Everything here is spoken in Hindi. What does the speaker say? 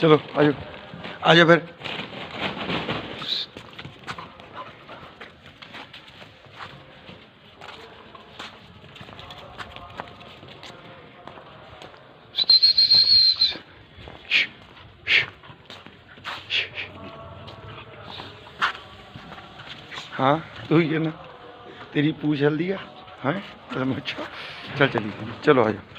चलो आजो आजो फिर। हाँ तू ही है ना, तेरी पूछ हल्दी है। अच्छा चल चलिए चलो आ जाओ।